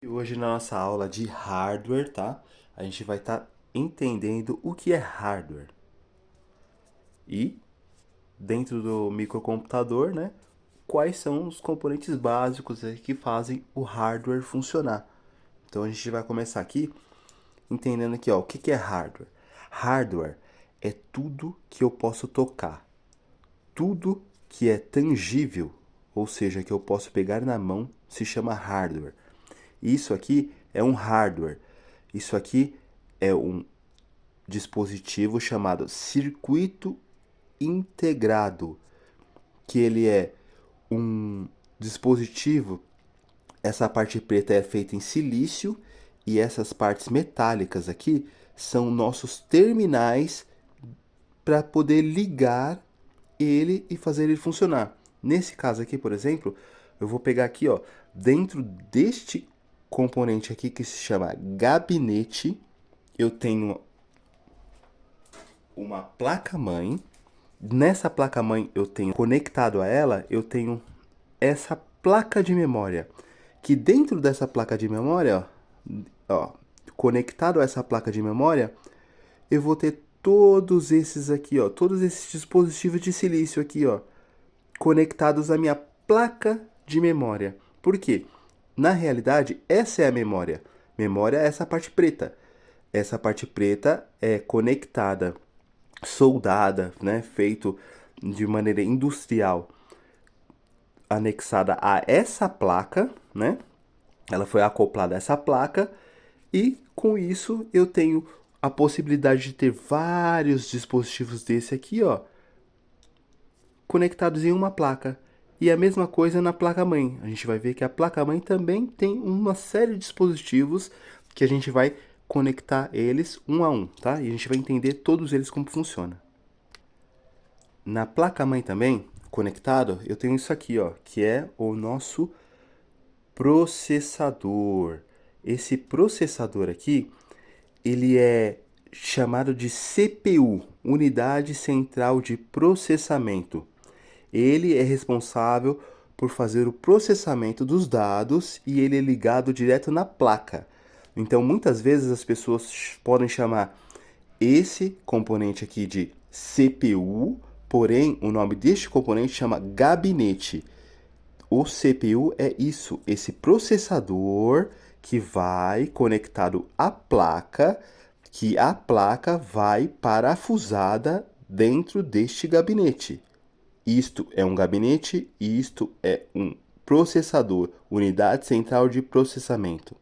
E hoje na nossa aula de hardware, tá? A gente vai estar entendendo o que é hardware. E dentro do microcomputador, né? Quais são os componentes básicos aí que fazem o hardware funcionar. Então a gente vai começar aqui entendendo aqui, ó, o que é hardware. Hardware é tudo que eu posso tocar. Tudo que é tangível, ou seja, que eu posso pegar na mão, se chama hardware. Isso aqui é um hardware. Isso aqui é um dispositivo chamado circuito integrado, que ele é um dispositivo. Essa parte preta é feita em silício e essas partes metálicas aqui são nossos terminais para poder ligar ele e fazer ele funcionar. Nesse caso aqui, por exemplo, eu vou pegar aqui, ó, dentro deste componente aqui que se chama gabinete, eu tenho uma placa-mãe. Nessa placa-mãe eu tenho conectado a ela, eu tenho essa placa de memória, que dentro dessa placa de memória, ó, conectado a essa placa de memória, eu vou ter todos esses aqui, ó, todos esses dispositivos de silício aqui, ó, conectados à minha placa de memória. Por quê? Na realidade, essa é a memória. Memória é essa parte preta. Essa parte preta é conectada, soldada, né, feito de maneira industrial, anexada a essa placa, né? Ela foi acoplada a essa placa e com isso eu tenho a possibilidade de ter vários dispositivos desse aqui, ó, conectados em uma placa. E a mesma coisa na placa-mãe. A gente vai ver que a placa-mãe também tem uma série de dispositivos que a gente vai conectar eles um a um, tá? E a gente vai entender todos eles como funciona. Na placa-mãe também, conectado, eu tenho isso aqui, ó, que é o nosso processador. Esse processador aqui, ele é chamado de CPU, Unidade Central de Processamento. Ele é responsável por fazer o processamento dos dados e ele é ligado direto na placa. Então, muitas vezes as pessoas podem chamar esse componente aqui de CPU, porém o nome deste componente chama gabinete. O CPU é isso, esse processador que vai conectado à placa, que a placa vai parafusada dentro deste gabinete. Isto é um gabinete e isto é um processador, unidade central de processamento.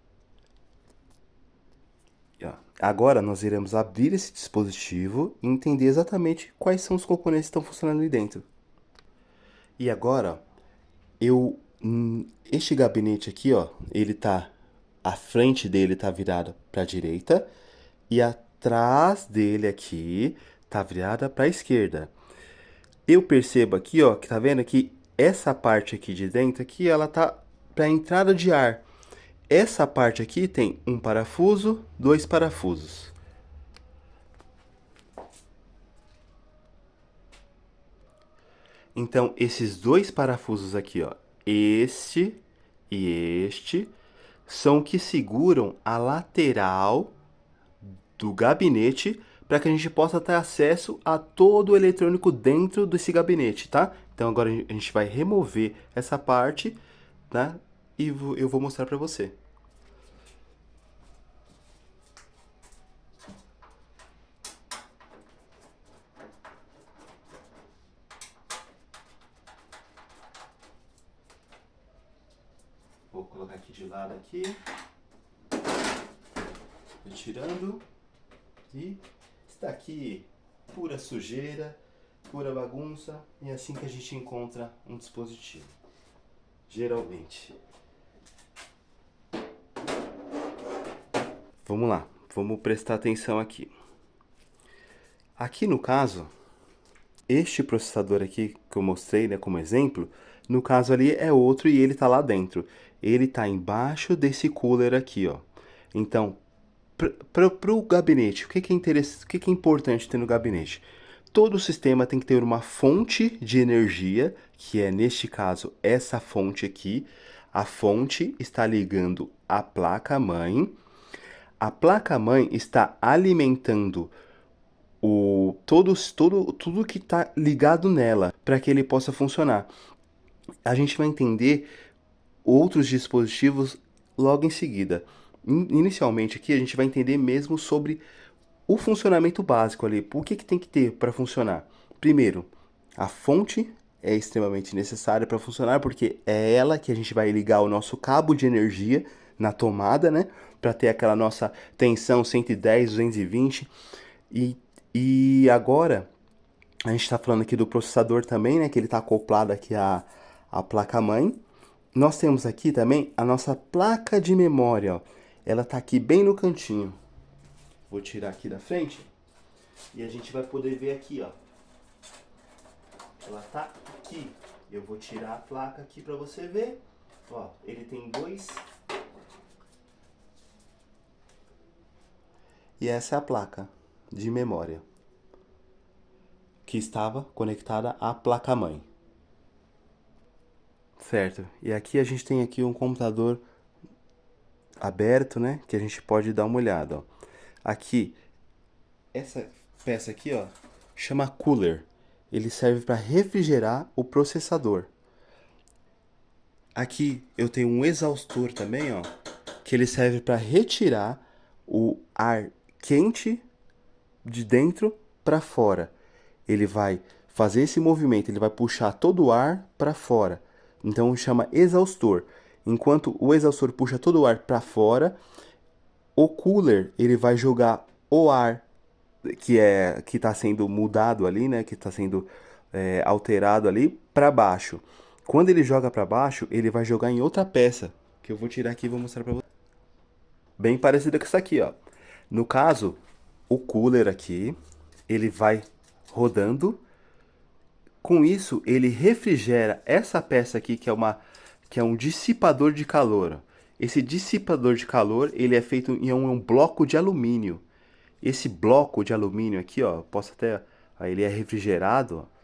Agora nós iremos abrir esse dispositivo e entender exatamente quais são os componentes que estão funcionando ali dentro. E agora, este gabinete aqui, ó, ele tá, a frente dele tá virada para a direita e atrás dele aqui tá virada para a esquerda. Eu percebo aqui, ó, que tá vendo que essa parte aqui de dentro aqui, ela tá para entrada de ar. Essa parte aqui tem um parafuso, dois parafusos. Então, esses dois parafusos aqui, ó, este e este, são que seguram a lateral do gabinete para que a gente possa ter acesso a todo o eletrônico dentro desse gabinete, tá? Então agora a gente vai remover essa parte, né? E eu vou mostrar para você. Vou colocar aqui de lado aqui, retirando, e está aqui pura sujeira, pura bagunça, e é assim que a gente encontra um dispositivo, geralmente. Vamos lá, vamos prestar atenção aqui. Aqui no caso, este processador aqui que eu mostrei, né, como exemplo, no caso ali é outro e ele está lá dentro. Ele está embaixo desse cooler aqui, ó. Então, para o gabinete, o que é importante ter no gabinete? Todo sistema tem que ter uma fonte de energia, que é, neste caso, essa fonte aqui. A fonte está ligando a placa-mãe. A placa-mãe está alimentando tudo que está ligado nela para que ele possa funcionar. A gente vai entender outros dispositivos logo em seguida. Inicialmente aqui a gente vai entender mesmo sobre o funcionamento básico ali. O que tem que ter para funcionar? Primeiro, a fonte é extremamente necessária para funcionar porque é ela que a gente vai ligar o nosso cabo de energia na tomada, né? Para ter aquela nossa tensão 110, 220. E agora a gente está falando aqui do processador também, né? Que ele está acoplado aqui à placa-mãe. Nós temos aqui também a nossa placa de memória, ó. Ela está aqui bem no cantinho. Vou tirar aqui da frente e a gente vai poder ver aqui, ó. Ela tá aqui. Eu vou tirar a placa aqui para você ver. Ó, ele tem dois. E essa é a placa de memória que estava conectada à placa-mãe. Certo. E aqui a gente tem aqui um computador aberto, né, que a gente pode dar uma olhada, ó. Aqui essa peça aqui, ó, chama cooler. Ele serve para refrigerar o processador. Aqui eu tenho um exaustor também, ó, que ele serve para retirar o ar quente de dentro para fora. Ele vai fazer esse movimento, ele vai puxar todo o ar para fora. Então chama exaustor. Enquanto o exaustor puxa todo o ar para fora, o cooler ele vai jogar o ar que está sendo mudado ali, né, que está sendo alterado ali para baixo. Quando ele joga para baixo, ele vai jogar em outra peça, que eu vou tirar aqui e vou mostrar para você. Bem parecida com essa aqui, ó. No caso, o cooler aqui, ele vai rodando. Com isso, ele refrigera essa peça aqui, que é um dissipador de calor. Esse dissipador de calor, ele é feito em um bloco de alumínio. Esse bloco de alumínio aqui, ó, posso até... Ele é refrigerado, ó.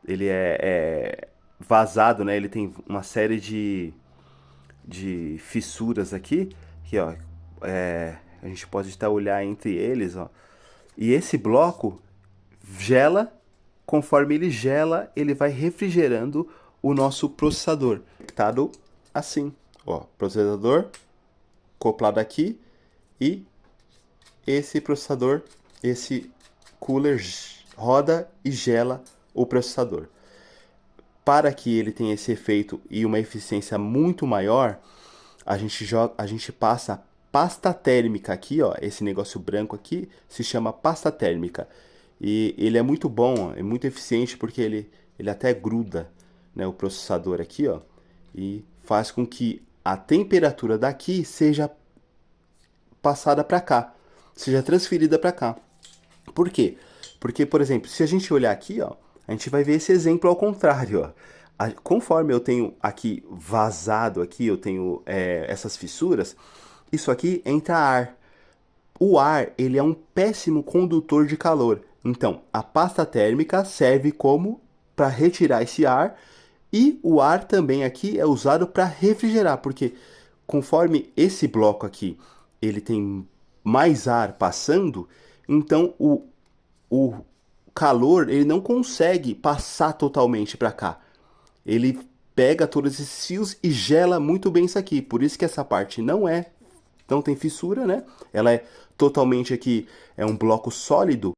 Ele é vazado, né? Ele tem uma série de fissuras aqui, que, ó, a gente pode até olhar entre eles, ó. E esse bloco gela, conforme ele gela, ele vai refrigerando o nosso processador. Tá assim, ó, processador acoplado aqui e esse processador, esse cooler roda e gela o processador. Para que ele tenha esse efeito e uma eficiência muito maior, a gente passa pasta térmica aqui, ó, esse negócio branco aqui se chama pasta térmica. E ele é muito bom, é muito eficiente porque ele até gruda, né, o processador aqui, ó, e faz com que a temperatura daqui seja passada para cá, seja transferida para cá. Por quê? Porque, por exemplo, se a gente olhar aqui, ó, a gente vai ver esse exemplo ao contrário, ó. Conforme eu tenho aqui vazado, aqui eu tenho essas fissuras, isso aqui entra ar. O ar, ele é um péssimo condutor de calor. Então, a pasta térmica serve como para retirar esse ar e o ar também aqui é usado para refrigerar, porque conforme esse bloco aqui, ele tem mais ar passando, então o calor ele não consegue passar totalmente para cá. Ele pega todos esses fios e gela muito bem isso aqui. Por isso que essa parte não tem fissura, né? Ela é totalmente aqui, é um bloco sólido.